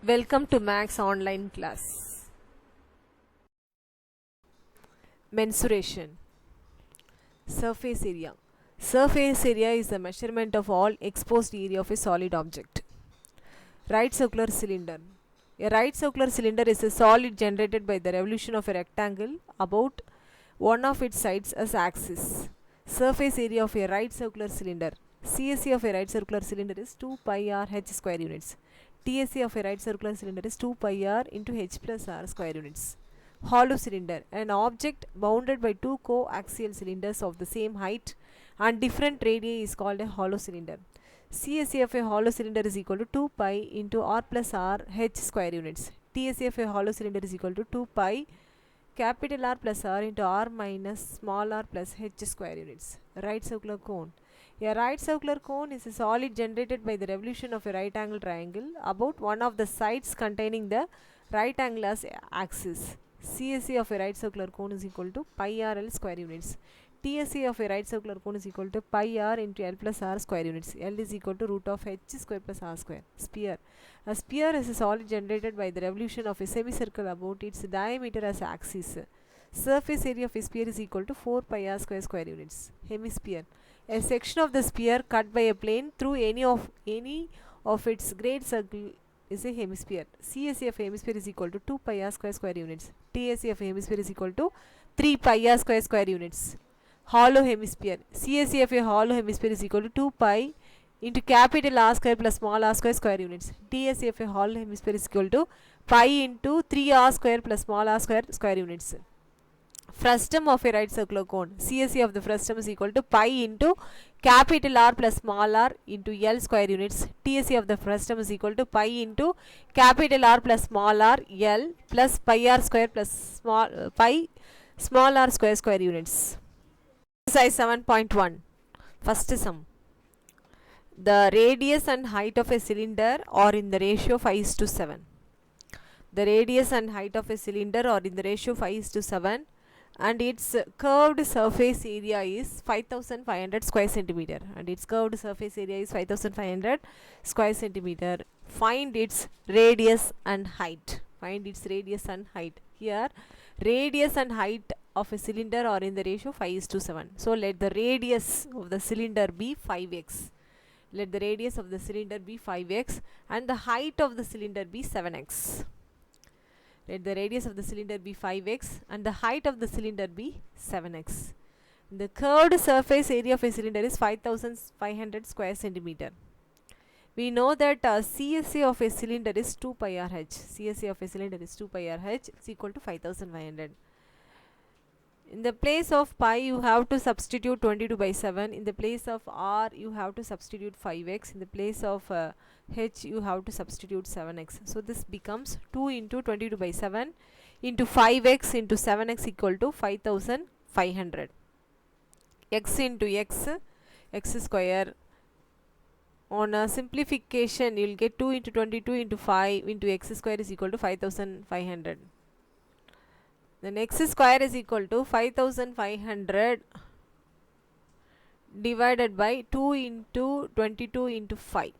Welcome to Max online class. Mensuration. Surface area. Surface area is the measurement of all exposed area of a solid object. Right circular cylinder. A right circular cylinder is a solid generated by the revolution of a rectangle about one of its sides as axis. Surface area of a right circular cylinder. CSC of a right circular cylinder is 2 pi r h square units. TSC of a right circular cylinder is 2 pi r into h plus r square units. Hollow cylinder. An object bounded by two coaxial cylinders of the same height and different radii is called a hollow cylinder. CSC of a hollow cylinder is equal to 2 pi into r plus r h square units. TSC of a hollow cylinder is equal to 2 pi capital R plus r into r minus small r plus h square units. Right circular cone. A right circular cone is a solid generated by the revolution of a right angle triangle about one of the sides containing the right angle as axis. CSC of a right circular cone is equal to pi r l square units. TSC of a right circular cone is equal to pi r into l plus r square units. L is equal to root of h square plus r square. Sphere. A sphere is a solid generated by the revolution of a semicircle about its diameter as axis. Surface area of a sphere is equal to 4 pi r square units. Hemisphere. A section of the sphere cut by a plane through any of its great circle is a hemisphere. CSC of a hemisphere is equal to 2 pi r square units. TSC of a hemisphere is equal to 3 pi r square units. Hollow hemisphere. CSC of a hollow hemisphere is equal to 2 pi into capital R square plus small r square units. TSC of a hollow hemisphere is equal to pi into 3r square plus small r square units. Frustum of a right circular cone. CSC of the frustum is equal to pi into capital R plus small r into L square units. TSC of the frustum is equal to pi into capital R plus small r L plus pi r square plus pi small r square units. Exercise 7.1. First sum. The radius and height of a cylinder are in the ratio 5:7. The radius and height of a cylinder are in the ratio 5:7 and its curved surface area is 5500 square centimeter and its curved surface area is 5500 square centimeter. Find its radius and height. Find its radius and height. Here radius and height of a cylinder are in the ratio 5:7. So let the radius of the cylinder be 5x. Let the radius of the cylinder be 5x and the height of the cylinder be 7x. Let the radius of the cylinder be 5x and the height of the cylinder be 7x. The curved surface area of a cylinder is 5500 square centimeter. We know that CSC of a cylinder is 2 pi r h. CSC of a cylinder is 2 pi r h. It's equal to 5500. In the place of pi you have to substitute 22/7. In the place of r you have to substitute 5x. In the place of h you have to substitute 7x. So this becomes 2 into 22/7 into 5x into 7x equal to 5500. X into x square. On a simplification you will get 2 into 22 into 5 into x square is equal to 5500. Then x square is equal to 5500 divided by 2 into 22 into 5.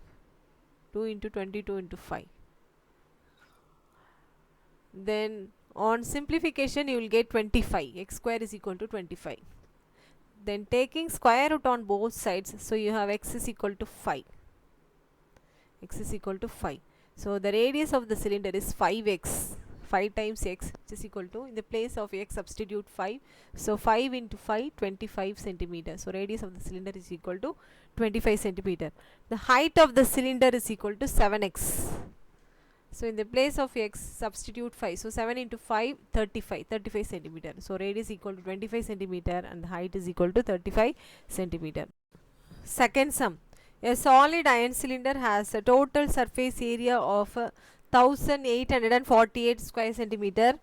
2 into 22 into 5. Then on simplification you will get 25. X square is equal to 25. Then taking square root on both sides, so you have x is equal to 5. X is equal to 5. So the radius of the cylinder is 5x. 5 times x, which is equal to, in the place of x substitute 5. So 5 into 5, 25 centimeter. So radius of the cylinder is equal to 25 centimeter. The height of the cylinder is equal to 7x. So in the place of x substitute 5. So 7 into 5, 35 centimeter. So radius equal to 25 centimeter and the height is equal to 35 centimeter. Second sum. A solid iron cylinder has a total surface area of 1848 square centimeter.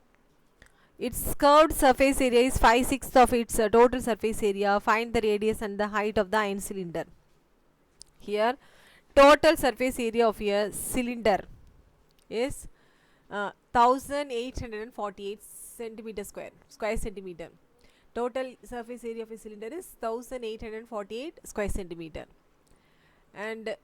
Its curved surface area is 5/6 of its total surface area. Find the radius and the height of the iron cylinder. Here total surface area of a cylinder is 1848 centimeter square centimeter. Total surface area of a cylinder is 1848 square centimeter. And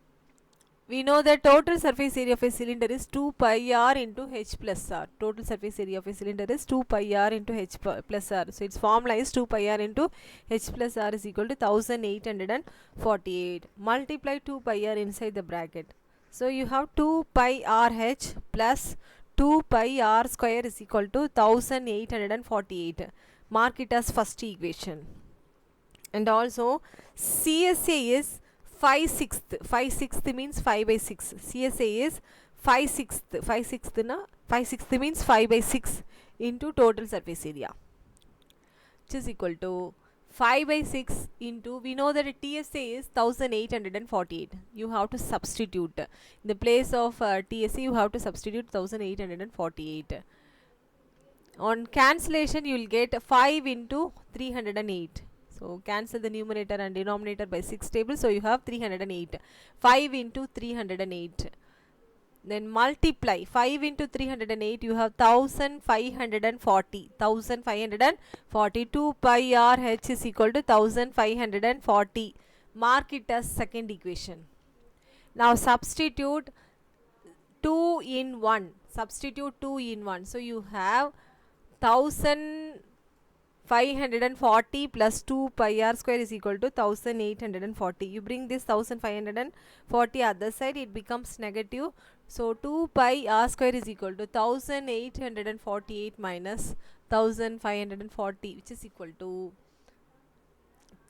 we know that total surface area of a cylinder is 2 pi r into h plus r. Total surface area of a cylinder is 2 pi r into h plus r. So its formula is 2 pi r into h plus r is equal to 1848. Multiply 2 pi r inside the bracket. So you have 2 pi r h plus 2 pi r square is equal to 1848. Mark it as first equation. And also CSA is 5/6. 5/6 means 5 by 6. CSA is 5/6. 5/6 means 5 by 6 into total surface area, which is equal to 5 by 6 into, we know that TSA is 1848. You have to substitute. In the place of TSA, you have to substitute 1848. On cancellation, you will get 5 into 308. So cancel the numerator and denominator by 6 tables. So you have 308. 5 into 308. Then multiply 5 into 308. You have 1540. 1540. 2 pi r h is equal to 1540. Mark it as second equation. Now substitute 2 in 1. Substitute 2 in 1. So you have 1540 plus 2 pi r square is equal to 1840. You bring this 1540 other side, it becomes negative. So 2 pi r square is equal to 1848 minus 1540, which is equal to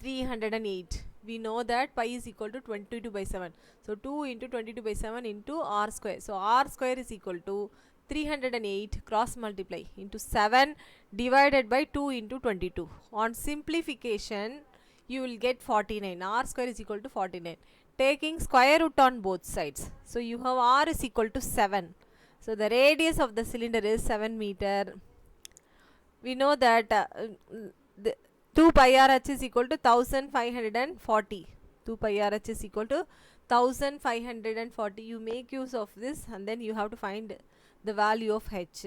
308. We know that pi is equal to 22 by 7. So 2 into 22 by 7 into r square. So r square is equal to 308 cross multiply into 7 divided by 2 into 22. On simplification, you will get 49. R square is equal to 49. Taking square root on both sides. So you have r is equal to 7. So the radius of the cylinder is 7 meter. We know that the 2 pi r h is equal to 1540. 2 pi r h is equal to 1540. You make use of this and then you have to find the value of h.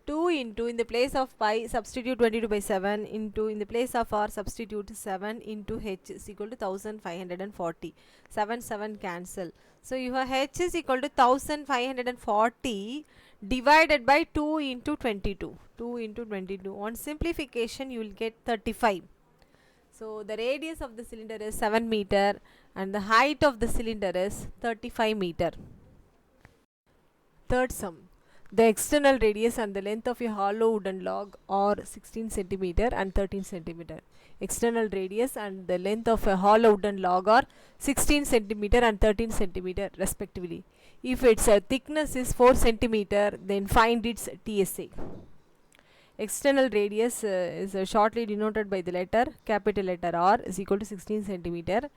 2 into, in the place of pi substitute 22 by 7 into, in the place of r substitute 7 into h is equal to 1540. 7 cancel. So you have h is equal to 1540 divided by 2 into 22. 2 into 22. On simplification, you will get 35. So the radius of the cylinder is 7 meter and the height of the cylinder is 35 meter. Third sum. The external radius and the length of a hollow wooden log are 16 centimeter and 13 centimeter. External radius and the length of a hollow wooden log are 16 centimeter and 13 centimeter respectively. If its thickness is 4 centimeter, then find its TSA. External radius is shortly denoted by the letter capital letter R is equal to 16 centimeter,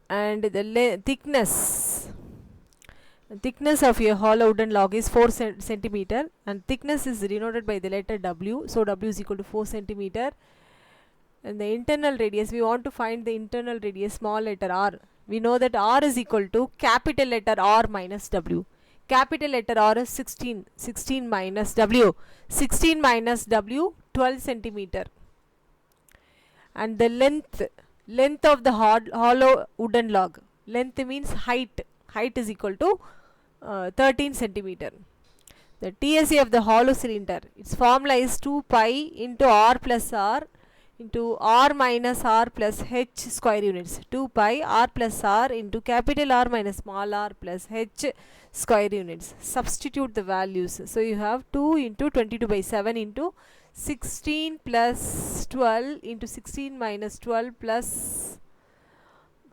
and the thickness of a hollow wooden log is 4 centimeter, and thickness is denoted by the letter W. So W is equal to 4 centimeter. And the internal radius, we want to find the internal radius, small letter r. We know that r is equal to capital letter R minus W. Capital letter R is 16. 16 minus W. 16 minus W, 12 centimeter. And the length of the hollow wooden log. Length means height. Height is equal to 13 centimeter. The TSA of the hollow cylinder, its formula is 2 pi into r plus r into r minus r plus h square units. 2 pi r plus r into capital R minus small r plus h square units. Substitute the values. So you have 2 into 22 by 7 into 16 plus 12 into 16 minus 12 plus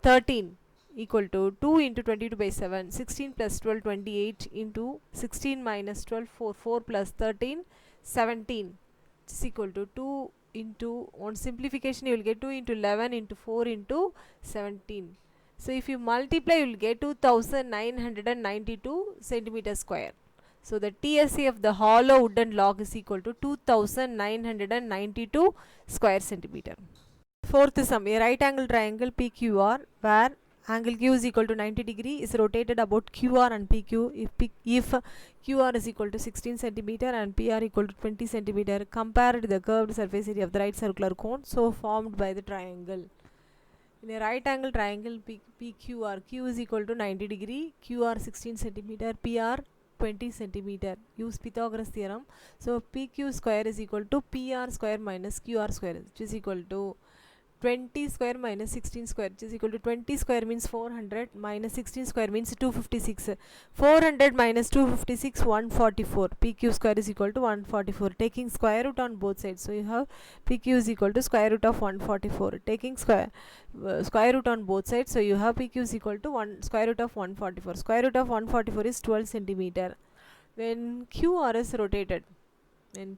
13 equal to 2 into 22 by 7, 16 plus 12, 28 into 16 minus 12, 4 plus 13, 17. It's equal to 2 into, on simplification you will get 2 into 11 into 4 into 17. So if you multiply, you will get 2992 centimeter square. So the TSA of the hollow wooden log is equal to 2992 square centimeter. Fourth sum, a right angle triangle PQR where angle Q is equal to 90 degree is rotated about QR and PQ. If QR is equal to 16 centimeter and PR equal to 20 centimeter, compared the curved surface area of the right circular cone so formed by the triangle. In a right angle triangle PQR, Q is equal to 90 degree, QR 16 centimeter, PR 20 centimeter. Use Pythagoras theorem. So PQ square is equal to PR square minus QR square, which is equal to 20 square minus 16 square, which is equal to 20 square means 400 minus 16 square means 256. 400 minus 256, 144. PQ square is equal to 144. Taking square root on both sides, so you have PQ is equal to square root of 144. Taking square root on both sides, so you have PQ is equal to square root of 144. Square root of 144 is 12 centimeter. When QR is rotated, then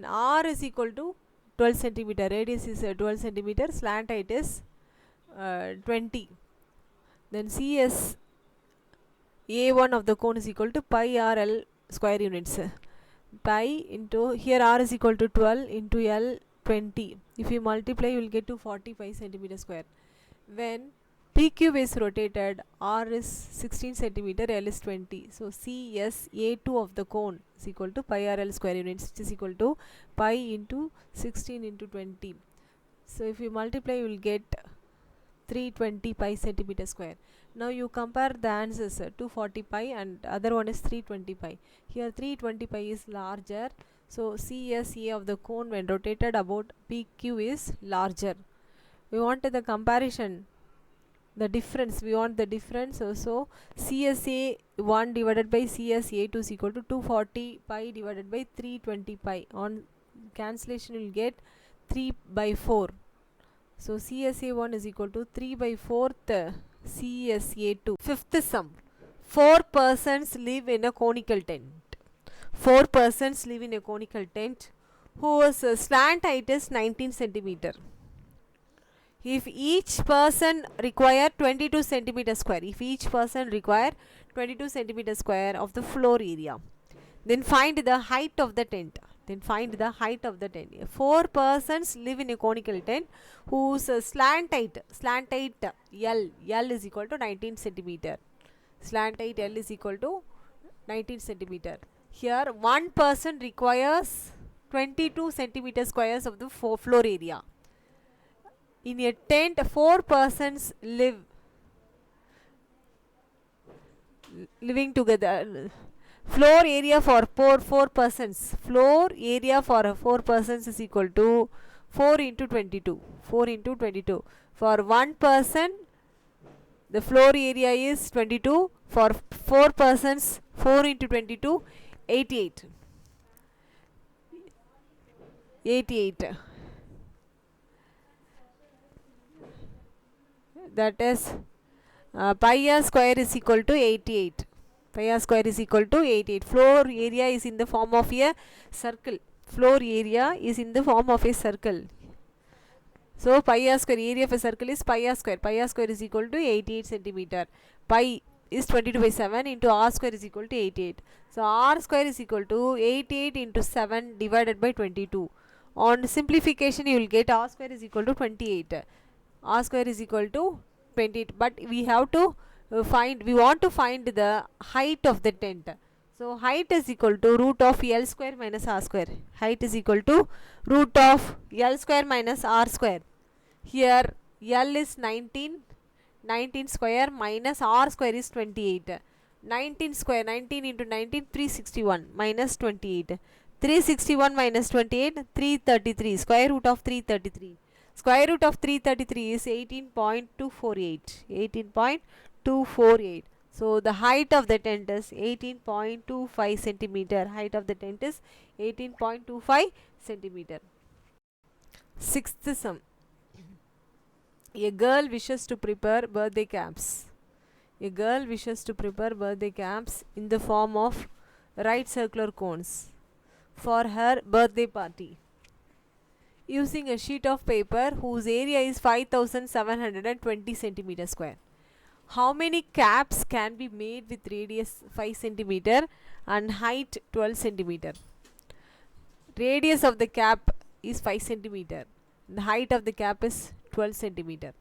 R is equal to 12 centimeter, radius is 12 centimeter, slant height is 20. Then CS A1 of the cone is equal to pi RL square units. Pi into, here R is equal to 12 into L 20. If you multiply, you will get to 45 centimeter square. When PQ is rotated, R is 16 centimeter, L is 20. So CSA2 of the cone is equal to pi RL square units, which is equal to pi into 16 into 20. So if you multiply, you will get 320 pi centimeter square. Now you compare the answers, 240 pi and other one is 320 pi. Here 320 pi is larger. So CSA of the cone when rotated about PQ is larger. We want the comparison, the difference, we want the difference. So CSA 1 divided by CSA 2 is equal to 240 pi divided by 320 pi. On cancellation you will get 3 by 4. So CSA 1 is equal to 3 by 4th CSA 2. Fifth sum. 4 persons live in a conical tent. 4 persons live in a conical tent whose slant height is 19 centimeter. If each person require 22 centimeter square, of the floor area, then find the height of the tent. 4 persons live in a conical tent whose slant height L is equal to 19 centimeter. Slant height L is equal to 19 centimeter. Here one person requires 22 centimeter squares of the floor area. In a tent, 4 persons living together. Floor area for 4 persons. Floor area for 4 persons is equal to 4 into 22. For 1 person, the floor area is 22. For 4 persons, 4 into 22, 88. That is pi r square is equal to 88. Floor area is in the form of a circle. So pi r square, area of a circle is pi r square. Pi r square is equal to 88 centimeter. Pi is 22 by 7 into r square is equal to 88. So r square is equal to 88 into 7 divided by 22. On simplification, you will get r square is equal to 28. R square is equal to 28. But we have to we want to find the height of the tent. So height is equal to root of L square minus R square. Height is equal to root of L square minus R square. Here L is 19 square minus R square is 28. 19 into 19, 361 minus 28. 361 minus 28, 333. Square root of 333. Square root of 333 is 18.248. So the height of the tent is 18.25 centimeter. Height of the tent is 18.25 centimeter. Sixth sum. A girl wishes to prepare birthday caps. In the form of right circular cones for her birthday party, using a sheet of paper whose area is 5720 centimeter square. How many caps can be made with radius 5 centimeter and height 12 centimeter? Radius of the cap is 5 centimeter. The height of the cap is 12 centimeter.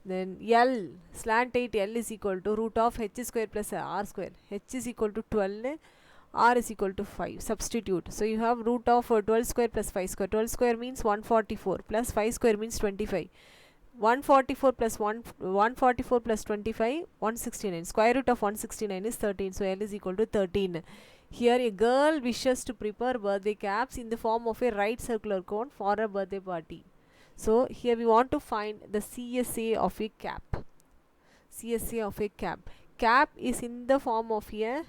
Then L, slant height L is equal to root of h square plus R square. H is equal to 12, r is equal to 5. Substitute. So you have root of 12 square plus 5 square. 12 square means 144 plus 5 square means 25. 144 plus 144 plus 25, 169. Square root of 169 is 13. So L is equal to 13. Here a girl wishes to prepare birthday caps in the form of a right circular cone for a birthday party. So here we want to find the CSA of a cap. CSA of a cap. Cap is in the form of a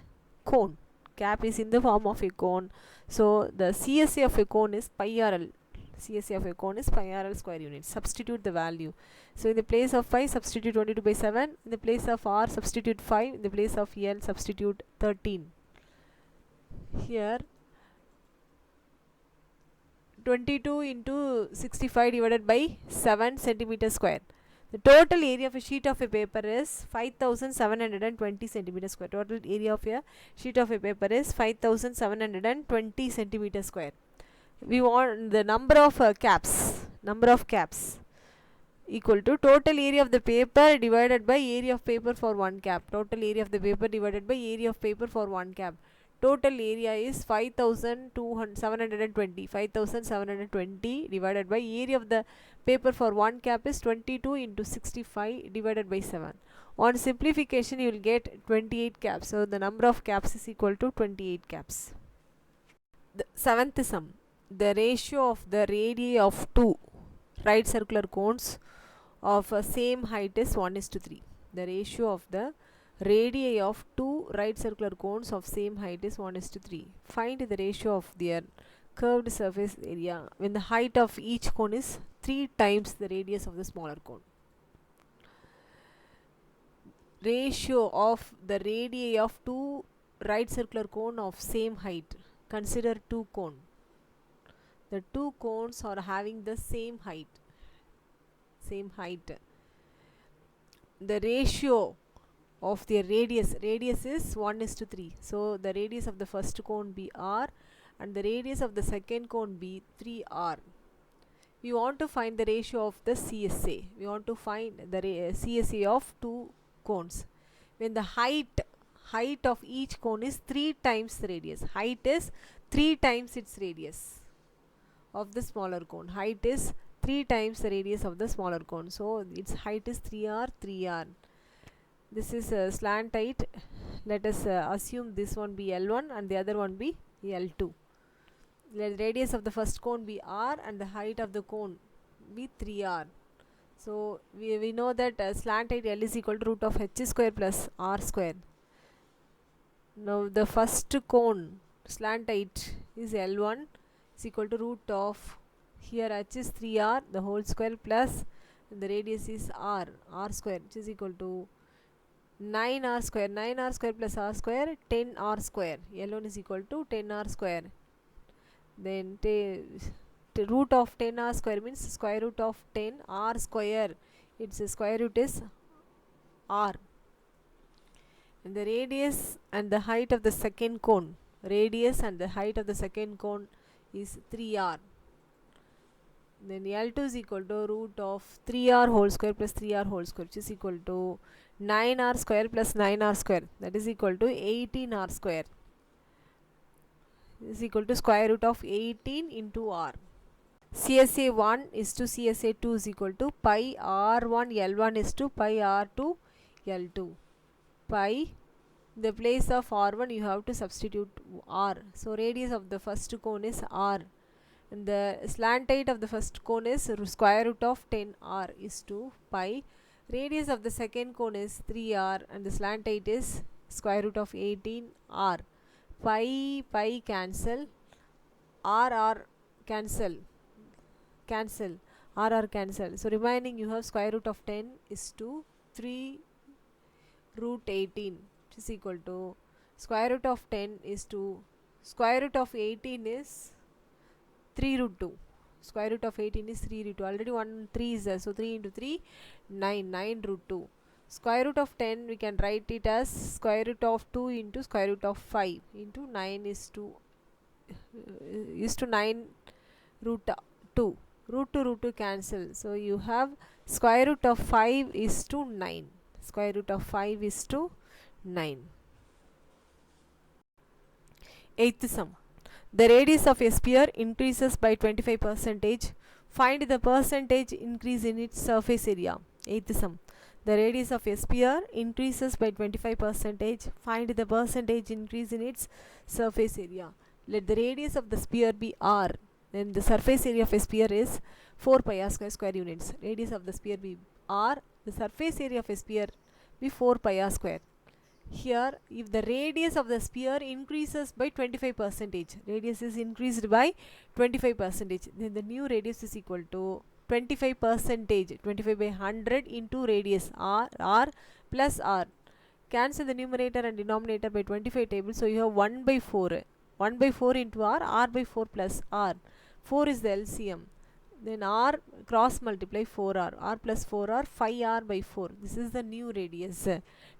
cone. Cap is in the form of a cone. So the CSA of a cone is pi RL. CSA of a cone is pi RL square units. Substitute the value. So in the place of 5, substitute 22 by 7. In the place of R, substitute 5. In the place of L, substitute 13. Here 22 into 65 divided by 7 centimeter square. The total area of a sheet of a paper is 5720 centimeter square. Total area of a sheet of a paper is 5720 centimeter square. We want the number of caps equal to total area of the paper divided by area of paper for one cap. Total area of the paper divided by area of paper for one cap. Total area is 5720. 5720 divided by area of the paper for one cap is 22 into 65 divided by 7. On simplification you will get 28 caps. So the number of caps is equal to 28 caps. The seventh sum. The ratio of the radii of two right circular cones of same height is 1:3. The ratio of the radii of two right circular cones of same height is 1:3. Find the ratio of their curved surface area when the height of each cone is 3 times the radius of the smaller cone. Ratio of the radii of two right circular cone of same height. Consider two cones. The two cones are having the same height. The ratio of their radius is 1:3. So the radius of the first cone be r and the radius of the second cone be 3r. We want to find the ratio of the CSA. We want to find the CSA of two cones. When the height of each cone is 3 times the radius. Height is 3 times its radius of the smaller cone. Height is 3 times the radius of the smaller cone. So its height is 3r. This is a slant height. Let us assume this one be L1 and the other one be L2. The radius of the first cone be r and the height of the cone be 3r. So we know that slant height L is equal to root of h square plus r square. Now the first cone slant height is L1 is equal to root of, here h is 3r the whole square plus the radius is r square, which is equal to 9r square. 9r square plus r square, 10r square. L1 is equal to 10r square. Then root of 10r square means square root of 10 r square. Its square root is r. And the radius and the height of the second cone. Radius and the height of the second cone is 3r. Then L2 is equal to root of 3r whole square plus 3r whole square, which is equal to 9r square plus 9r square, that is equal to 18r square. This is equal to square root of 18 into r. CSA 1 is to CSA 2 is equal to pi r1 L1 is to pi r2 L2. Pi, in the place of r1 you have to substitute r. So radius of the first cone is r. And the slant height of the first cone is square root of 10r is to pi. Radius of the second cone is 3r and the slant height is square root of 18r. Pi cancel, r cancel, r cancel. So remaining you have square root of 10 is to 3 root 18, which is equal to square root of 10 is to square root of 18 is 3 root 2. Square root of 18 is 3 root 2. Already 1 3 is there. So 3 into 3, 9 root 2. Square root of 10 we can write it as square root of 2 into square root of 5 into 9 is to 9 root 2. Root 2 cancel. So you have square root of 5 is to 9. Square root of 5 is to 9. Eighth sum. The radius of a sphere increases by 25%. Find the percentage increase in its surface area. Eighth sum. The radius of a sphere increases by 25%. Find the percentage increase in its surface area. Let the radius of the sphere be r. Then the surface area of a sphere is 4 pi r square square units. Radius of the sphere be r. The surface area of a sphere be 4 pi r square. Here, if the radius of the sphere increases by 25%, radius is increased by 25%, then the new radius is equal to 25%, 25 by 100 into radius r plus r. Cancel the numerator and denominator by 25 table, so you have 1 by 4. 1 by 4 into r by 4 plus r. 4 is the LCM. Then r cross multiply 4r, r plus 4r, 5r by 4. This is the new radius.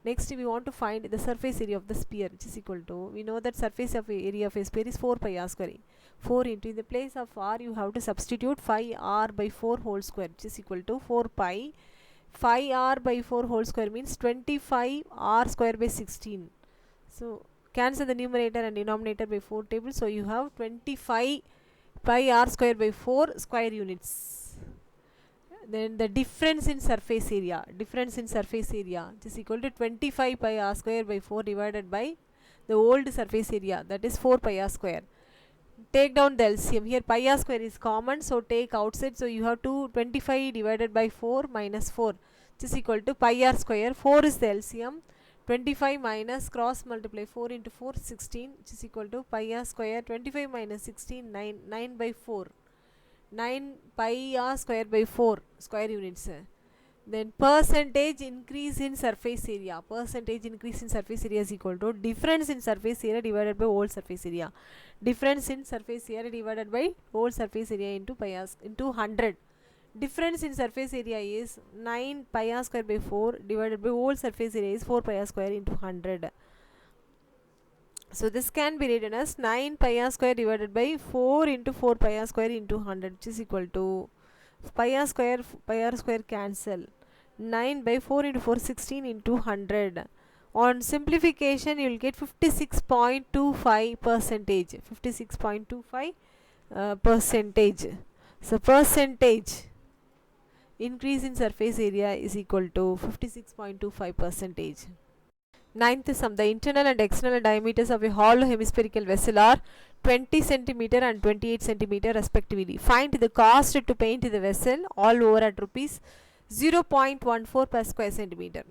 Next we want to find the surface area of the sphere, which is equal to, we know that surface of area of a sphere is 4 pi r square. 4 into, in the place of r you have to substitute 5r by 4 whole square, which is equal to 4 pi. 5r by 4 whole square means 25r square by 16. So cancel the numerator and denominator by 4 table, so you have 25 pi r square by 4 square units. Then the difference in surface area, which is equal to 25 pi r square by 4 divided by the old surface area, that is 4 pi r square. Take down the LCM. Here pi r square is common, so take outside, so you have to 25 divided by 4 minus 4, which is equal to pi r square. 4 is the LCM. 25 minus cross multiply 4 into 4, 16, which is equal to pi r square. 25 minus 16, 9 by 4. 9 pi r square by 4 square units. Then percentage increase in surface area. Percentage increase in surface area is equal to difference in surface area divided by whole surface area. Difference in surface area divided by whole surface area into pi r into 100. Difference in surface area is 9 pi r square by 4 divided by whole surface area is 4 pi r square into 100. So this can be written as 9 pi r square divided by 4 into 4 pi r square into 100, which is equal to pi r square cancel. 9 by 4 into 4, 16 into 100. On simplification you will get 56.25 percentage. 56.25 percentage. So percentage increase in surface area is equal to 56.25 percentage. Ninth sum. The internal and external diameters of a hollow hemispherical vessel are 20 cm and 28 cm respectively. Find the cost to paint the vessel all over at rupees 0.14 per square centimeter.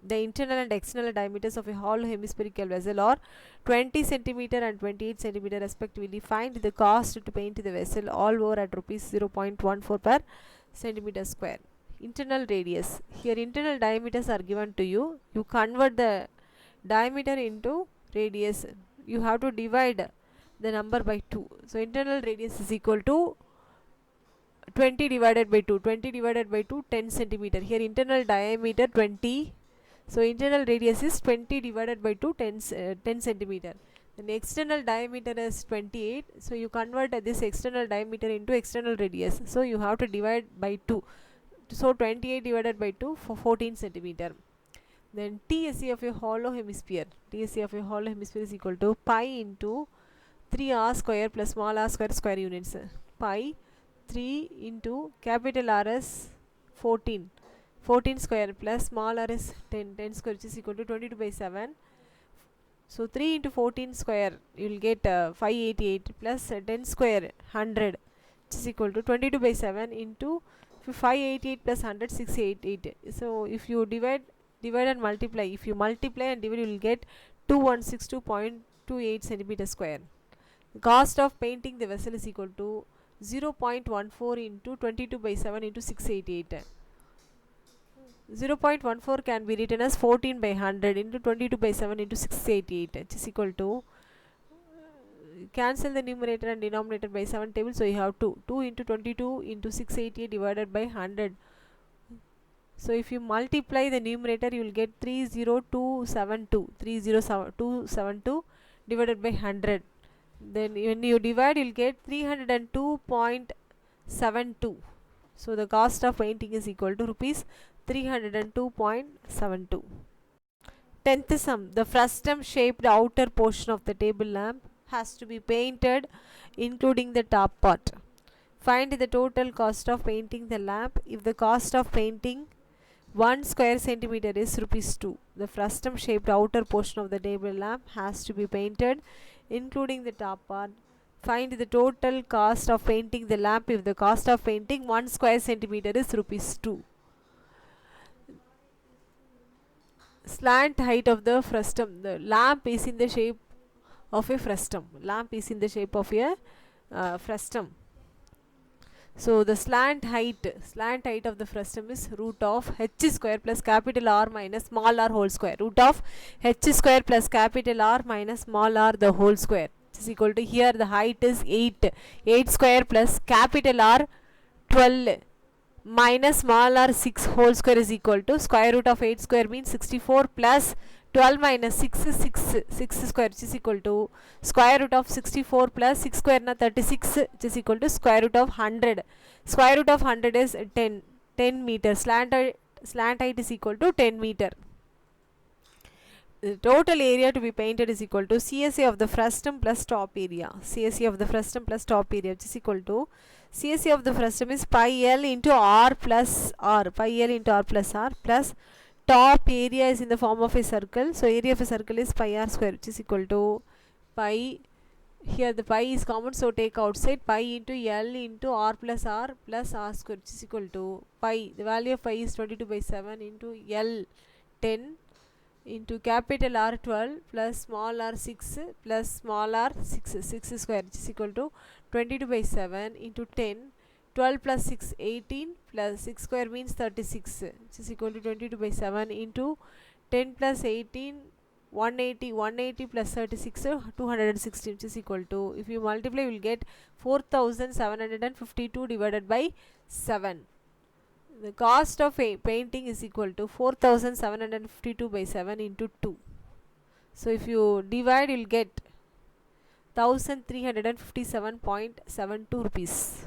The internal and external diameters of a hollow hemispherical vessel are 20 cm and 28 cm respectively. Find the cost to paint the vessel all over at rupees 0.14 per centimeter square. Internal radius. Here internal diameters are given to you. You convert the diameter into radius. You have to divide the number by 2. So internal radius is equal to 20 divided by 2. 20 divided by 2, 10 centimeter. Here internal diameter 20. So internal radius is 20 divided by 2, 10 centimeter. Then external diameter is 28. So you convert this external diameter into external radius. So you have to divide by 2. So 28 divided by 2 for 14 centimeter. Then TSE of a hollow hemisphere. TSE of a hollow hemisphere is equal to pi into 3r square plus small r square square units. Pi 3 into capital R is 14. 14 square plus small r is 10. 10 square, which is equal to 22 by 7. So 3 into 14 square you will get 588 plus 10 square 100, which is equal to 22 by 7 into 588 plus 100, 688. So if you divide and multiply, if you multiply and divide, you will get 2162.28 centimeter square. The cost of painting the vessel is equal to 0.14 into 22 by 7 into 688. 0.14 can be written as 14 by 100 into 22 by 7 into 688, which is equal to, cancel the numerator and denominator by 7 table, so you have 2 into 22 into 688 divided by 100. So if you multiply the numerator, you will get 30272 divided by 100. Then when you divide, you will get 302.72. So the cost of painting is equal to rupees 302.72. 10th sum. The frustum shaped outer portion of the table lamp has to be painted including the top part. Find the total cost of painting the lamp. If the cost of painting 1 square centimeter is rupees 2, the frustum shaped outer portion of the table lamp has to be painted including the top part. Find the total cost of painting the lamp if the cost of painting 1 square centimeter is rupees 2. Slant height of the frustum. The lamp is in the shape of a frustum. Lamp is in the shape of a frustum. So the slant height of the frustum is root of h square plus capital R minus small r whole square. Root of h square plus capital R minus small r the whole square is equal to, here the height is 8. 8 square plus capital R 12 minus small r 6 whole square is equal to square root of 8 square means 64 plus 12 minus 6 is 6 square, which is equal to square root of 64 plus 6 square na 36, which is equal to square root of 100. Square root of 100 is 10 meter. Slant height is equal to 10 meter. The total area to be painted is equal to CSA of the frustum plus top area. CSA of the frustum plus top area, which is equal to CSA of the frustum is pi L into R plus R. Pi L into R plus R plus top area is in the form of a circle. So area of a circle is pi R square, which is equal to pi. Here the pi is common, so take outside pi into L into R square, which is equal to pi. The value of pi is 22/7 into L 10 into capital R 12 plus small r 6 plus small r 6 square, which is equal to 22/7 into 10. 12 plus 6 18 plus 6 square means 36, which is equal to 22/7 into 10 plus 18 180 plus 36 260, which is equal to, if you multiply you will get 4752 divided by 7. The cost of painting is equal to 4752/7 into 2. So if you divide you will get 1357.72 rupees.